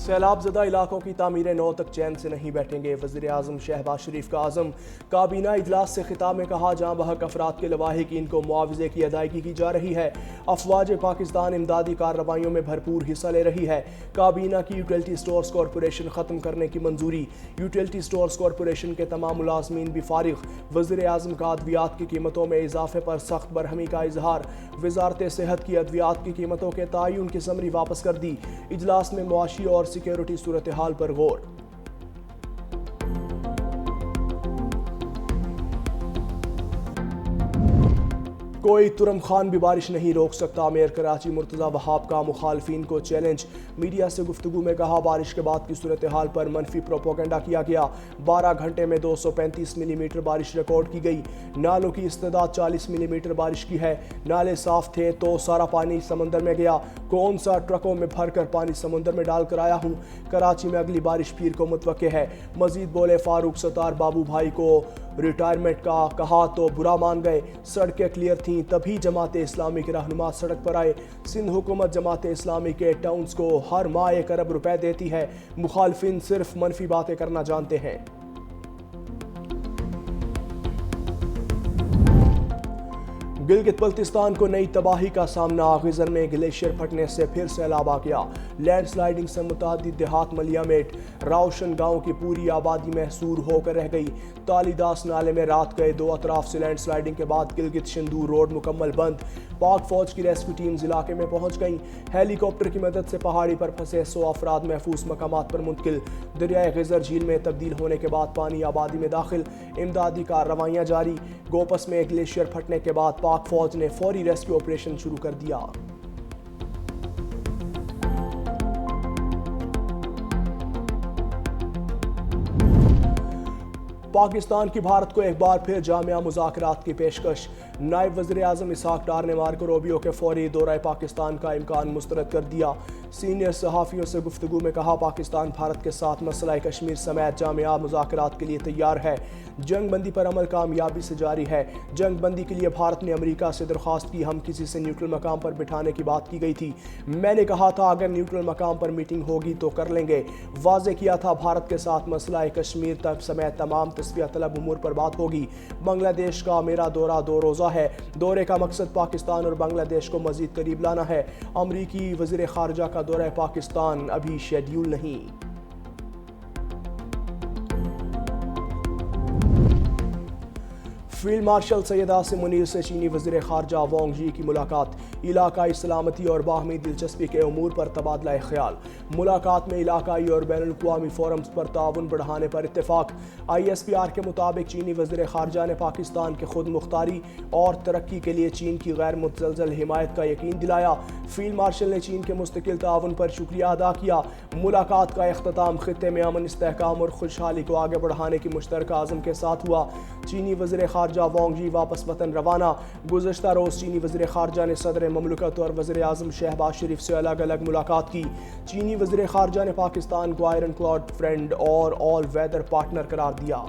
سیلاب زدہ علاقوں کی تعمیر نو تک چین سے نہیں بیٹھیں گے، وزیر اعظم شہباز شریف کا عزم۔ کابینہ اجلاس سے خطاب میں کہا، جہاں بحق افراد کے لواحقین کو معاوضے کی ادائیگی کی جا رہی ہے، افواج پاکستان امدادی کارروائیوں میں بھرپور حصہ لے رہی ہے۔ کابینہ کی یوٹیلٹی سٹورز کارپوریشن ختم کرنے کی منظوری، یوٹیلٹی سٹورز کارپوریشن کے تمام ملازمین بھی فارغ۔ وزیر اعظم کا ادویات کی قیمتوں میں اضافے پر سخت برہمی کا اظہار، وزارت صحت کی ادویات کی قیمتوں کے تعین کی سمری واپس کر دی۔ اجلاس میں معاشی اور سیکیورٹی صورتحال پر غور۔ کوئی ترم خان بھی بارش نہیں روک سکتا، میئر کراچی مرتضی وہاب کا مخالفین کو چیلنج۔ میڈیا سے گفتگو میں کہا، بارش کے بعد کی صورتحال پر منفی پروپیگنڈا کیا گیا۔ 12 گھنٹے میں 235 ملی میٹر بارش ریکارڈ کی گئی۔ نالوں کی استعداد 40 ملی میٹر بارش کی ہے۔ نالے صاف تھے تو سارا پانی سمندر میں گیا، کون سا ٹرکوں میں بھر کر پانی سمندر میں ڈال کر آیا ہوں۔ کراچی میں اگلی بارش پیر کو متوقع ہے۔ مزید بولے فاروق ستار، بابو بھائی کو ریٹائرمنٹ کا کہا تو برا مان گئے، سڑکیں کلیئر تھیں تبھی جماعت اسلامی کے رہنما سڑک پر آئے۔ سندھ حکومت جماعت اسلامی کے ٹاؤنز کو ہر ماہ 1 ارب روپے دیتی ہے، مخالفین صرف منفی باتیں کرنا جانتے ہیں۔ گلگت بلتستان کو نئی تباہی کا سامنا، غزن میں گلیشیئر پھٹنے سے پھر سیلاب آ گیا۔ لینڈ سلائیڈنگ سے متعدد دیہات ملیا میٹ، راوشن گاؤں کی پوری آبادی محصور ہو کر رہ گئی۔ تالی داس نالے میں رات گئے، 2 اطراف سے لینڈ سلائیڈنگ کے بعد گلگت شندور روڈ مکمل بند۔ پاک فوج کی ریسکیو ٹیمز علاقے میں پہنچ گئیں، ہیلی کاپٹر کی مدد سے پہاڑی پر پھنسے 100 افراد محفوظ مقامات پر منتقل۔ دریائے خزر جھیل میں تبدیل ہونے کے بعد پانی آبادی میں داخل، امدادی کارروائیاں جاری۔ گوپس میں گلیشیئر پھٹنے کے بعد پاک فوج نے فوری ریسکیو آپریشن شروع کر دیا۔ پاکستان کی بھارت کو ایک بار پھر جامعہ مذاکرات کی پیشکش، نائب وزیر اعظم اسحاق ڈار نے مارکو روبیو کے فوری دورہ پاکستان کا امکان مسترد کر دیا۔ سینئر صحافیوں سے گفتگو میں کہا، پاکستان بھارت کے ساتھ مسئلہ کشمیر سمیت جامعہ مذاکرات کے لیے تیار ہے۔ جنگ بندی پر عمل کامیابی سے جاری ہے۔ جنگ بندی کے لیے بھارت نے امریکہ سے درخواست کی، ہم کسی سے نیوٹرل مقام پر بٹھانے کی بات کی گئی تھی۔ میں نے کہا تھا اگر نیوٹرل مقام پر میٹنگ ہوگی تو کر لیں گے۔ واضح کیا تھا بھارت کے ساتھ مسئلہ کشمیر تک سمیت تمام تصفیہ طلب امور پر بات ہوگی۔ بنگلہ دیش کا میرا دورہ 2 روزہ ہے۔ دورے کا مقصد پاکستان اور بنگلہ دیش کو مزید قریب لانا ہے۔ امریکی وزیر خارجہ کا دورہ پاکستان ابھی شیڈیول نہیں۔ فیلڈ مارشل سید عاصم منیر سے چینی وزیر خارجہ وانگ جی کی ملاقات، علاقائی سلامتی اور باہمی دلچسپی کے امور پر تبادلہ خیال۔ ملاقات میں علاقائی اور بین الاقوامی فورمز پر تعاون بڑھانے پر اتفاق۔ ISPR کے مطابق چینی وزیر خارجہ نے پاکستان کے خود مختاری اور ترقی کے لیے چین کی غیر متزلزل حمایت کا یقین دلایا۔ فیلڈ مارشل نے چین کے مستقل تعاون پر شکریہ ادا کیا۔ ملاقات کا اختتام خطے میں امن، استحکام اور خوشحالی کو آگے بڑھانے کی مشترکہ عزم کے ساتھ ہوا۔ چینی وزیر خارجہ وانگ جی واپس وطن روانہ۔ گزشتہ روز چینی وزیر خارجہ نے صدر مملکت اور وزیر اعظم شہباز شریف سے الگ الگ ملاقات کی۔ چینی وزیر خارجہ نے پاکستان کو آئرن کلاڈ فرینڈ اور آل ویدر پارٹنر قرار دیا۔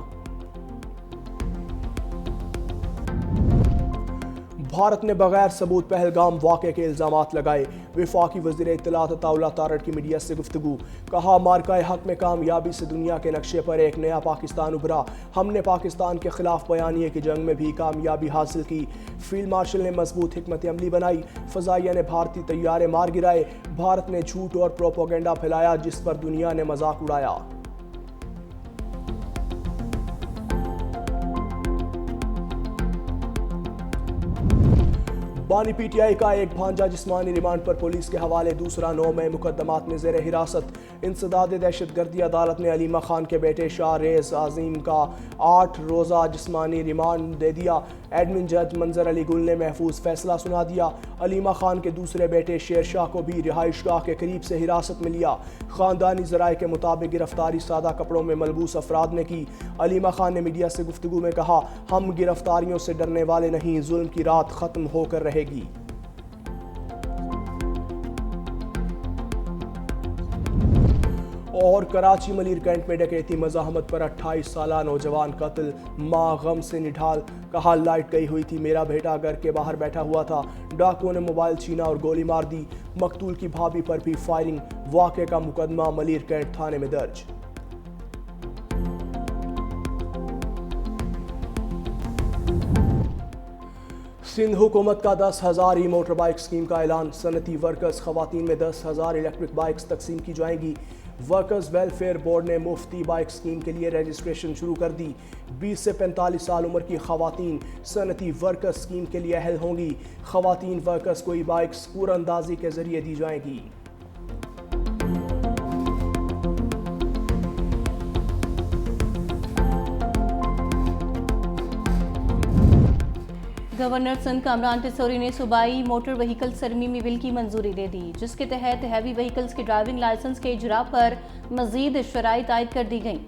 بھارت نے بغیر ثبوت پہلگام واقعے کے الزامات لگائے، وفاقی وزیر اطلاعات عطا اللہ تارڑ کی میڈیا سے گفتگو، کہا مارکہ حق میں کامیابی سے دنیا کے نقشے پر ایک نیا پاکستان ابھرا، ہم نے پاکستان کے خلاف بیانیے کی جنگ میں بھی کامیابی حاصل کی۔ فیلڈ مارشل نے مضبوط حکمت عملی بنائی، فضائیہ نے بھارتی طیارے مار گرائے، بھارت نے جھوٹ اور پروپیگنڈا پھیلایا جس پر دنیا نے مذاق اڑایا۔ بانی PTI کا ایک بھانجا جسمانی ریمانڈ پر پولیس کے حوالے، دوسرا 9 مئی مقدمات میں زیر حراست۔ انسداد دہشت گردی عدالت نے علیمہ خان کے بیٹے شاہ ریز عظیم کا 8 روزہ جسمانی ریمانڈ دے دیا۔ ایڈمن جج منظر علی گل نے محفوظ فیصلہ سنا دیا۔ علیمہ خان کے دوسرے بیٹے شیر شاہ کو بھی رہائش گاہ کے قریب سے حراست میں لیا۔ خاندانی ذرائع کے مطابق گرفتاری سادہ کپڑوں میں ملبوس افراد نے کی۔ علیمہ خان نے میڈیا سے گفتگو میں کہا، ہم گرفتاریوں سے ڈرنے والے نہیں، ظلم کی رات ختم ہو کر رہے گی۔ اور کراچی ملیر کینٹ میں ڈکیتی مزاحمت پر 28 سالہ نوجوان قتل، ماں غم سے نڈھال، کہا لائٹ گئی ہوئی تھی، میرا بیٹا گھر کے باہر بیٹھا ہوا تھا، ڈاکوؤں نے موبائل چھینا اور گولی مار دی۔ مقتول کی بھابھی پر بھی فائرنگ، واقعے کا مقدمہ ملیر کینٹ تھانے میں درج۔ سندھ حکومت کا 10,000 ای موٹر بائک اسکیم کا اعلان، صنعتی ورکرز خواتین میں 10,000 الیکٹرک بائکس تقسیم کی جائیں گی۔ ورکرز ویلفیئر بورڈ نے مفتی بائک اسکیم کے لیے رجسٹریشن شروع کر دی۔ 20 سے 45 سال عمر کی خواتین صنعتی ورکرز اسکیم کے لیے اہل ہوں گی۔ خواتین ورکرز کو ای بائکس پور اندازی کے ذریعے دی جائیں گی۔ گورنر سندھ کامران ٹیسوری نے صوبائی موٹر وہیکل ترمیمی بل کی منظوری دے دی، جس کے تحت ہیوی وہیکلز کے ڈرائیونگ لائسنس کے اجراء پر مزید شرائط عائد کر دی گئیں۔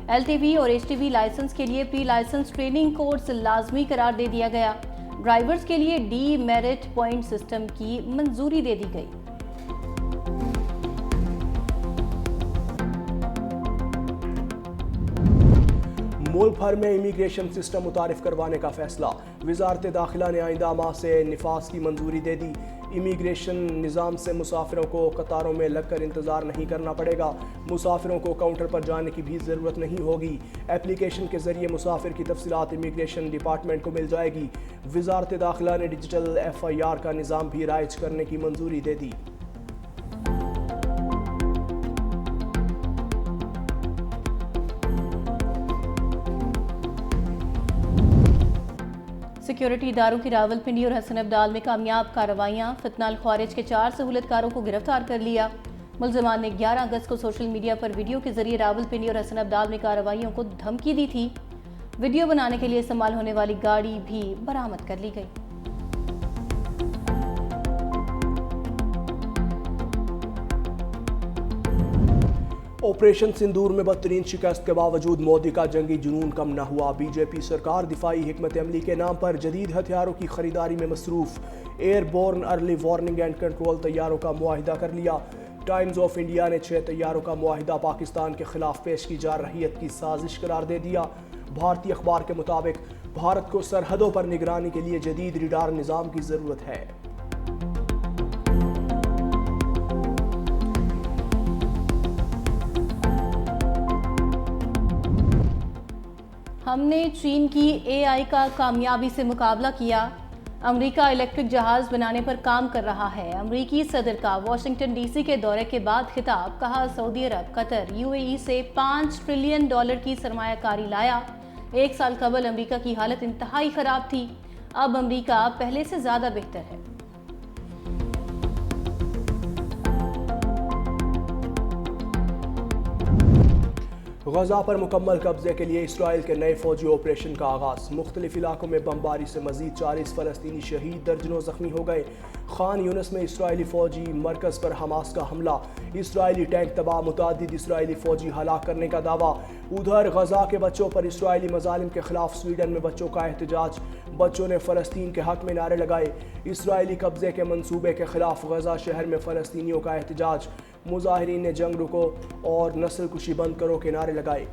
ایل ٹی وی اور ایچ ٹی وی لائسنس کے لیے پری لائسنس ٹریننگ کورس لازمی قرار دے دیا گیا۔ ڈرائیورز کے لیے ڈی میرٹ پوائنٹ سسٹم کی منظوری دے دی گئی۔ ملک بھر میں امیگریشن سسٹم متعارف کروانے کا فیصلہ، وزارت داخلہ نے آئندہ ماہ سے نفاذ کی منظوری دے دی۔ امیگریشن نظام سے مسافروں کو قطاروں میں لگ کر انتظار نہیں کرنا پڑے گا، مسافروں کو کاؤنٹر پر جانے کی بھی ضرورت نہیں ہوگی۔ ایپلیکیشن کے ذریعے مسافر کی تفصیلات امیگریشن ڈپارٹمنٹ کو مل جائے گی۔ وزارت داخلہ نے ڈیجیٹل FIR کا نظام بھی رائج کرنے کی منظوری دے دی۔ سیکیورٹی اداروں کی راولپنڈی اور حسن ابدال میں کامیاب کارروائیاں، فتنہ الخوارج کے 4 سہولت کاروں کو گرفتار کر لیا۔ ملزمان نے 11 اگست کو سوشل میڈیا پر ویڈیو کے ذریعے راولپنڈی اور حسن ابدال میں کارروائیوں کو دھمکی دی تھی۔ ویڈیو بنانے کے لیے استعمال ہونے والی گاڑی بھی برآمد کر لی گئی۔ آپریشن سندور میں بدترین شکست کے باوجود مودی کا جنگی جنون کم نہ ہوا۔ بی جے پی سرکار دفاعی حکمت عملی کے نام پر جدید ہتھیاروں کی خریداری میں مصروف۔ Airborne early warning and control طیاروں کا معاہدہ کر لیا۔ ٹائمز آف انڈیا نے 6 طیاروں کا معاہدہ پاکستان کے خلاف پیش کی جارحیت کی سازش قرار دے دیا۔ بھارتی اخبار کے مطابق بھارت کو سرحدوں پر نگرانی کے لیے جدید ریڈار نظام کی ضرورت ہے۔ ہم نے چین کی AI کا کامیابی سے مقابلہ کیا۔ امریکہ الیکٹرک جہاز بنانے پر کام کر رہا ہے۔ امریکی صدر کا واشنگٹن DC کے دورے کے بعد خطاب، کہا سعودی عرب، قطر، UAE سے $5 ٹریلین کی سرمایہ کاری لایا۔ 1 سال قبل امریکہ کی حالت انتہائی خراب تھی، اب امریکہ پہلے سے زیادہ بہتر ہے۔ غزہ پر مکمل قبضے کے لیے اسرائیل کے نئے فوجی آپریشن کا آغاز، مختلف علاقوں میں بمباری سے مزید 40 فلسطینی شہید، درجنوں زخمی ہو گئے۔ خان یونس میں اسرائیلی فوجی مرکز پر حماس کا حملہ، اسرائیلی ٹینک تباہ، متعدد اسرائیلی فوجی ہلاک کرنے کا دعویٰ۔ ادھر غزہ کے بچوں پر اسرائیلی مظالم کے خلاف سویڈن میں بچوں کا احتجاج، بچوں نے فلسطین کے حق میں نعرے لگائے۔ اسرائیلی قبضے کے منصوبے کے خلاف غزہ شہر میں فلسطینیوں کا احتجاج، مظاہرین نے جنگ رکو اور نسل کشی بند کرو کے نعرے لگائے۔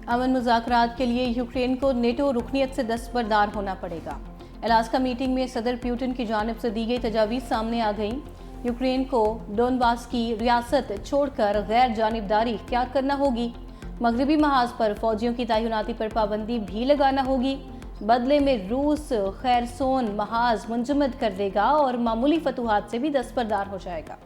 امن مذاکرات کے لیے یوکرین کو نیٹو رکنیت سے دستبردار ہونا پڑے گا۔ الاسکا میٹنگ میں صدر پیوٹن کی جانب سے دی گئی تجاویز سامنے آ گئیں۔ یوکرین کو ڈونباس کی ریاست چھوڑ کر غیر جانبداری اختیار کرنا ہوگی۔ مغربی محاذ پر فوجیوں کی تعیناتی پر پابندی بھی لگانا ہوگی۔ بدلے میں روس خیرسون محاذ منجمد کر دے گا اور معمولی فتوحات سے بھی دستبردار ہو جائے گا۔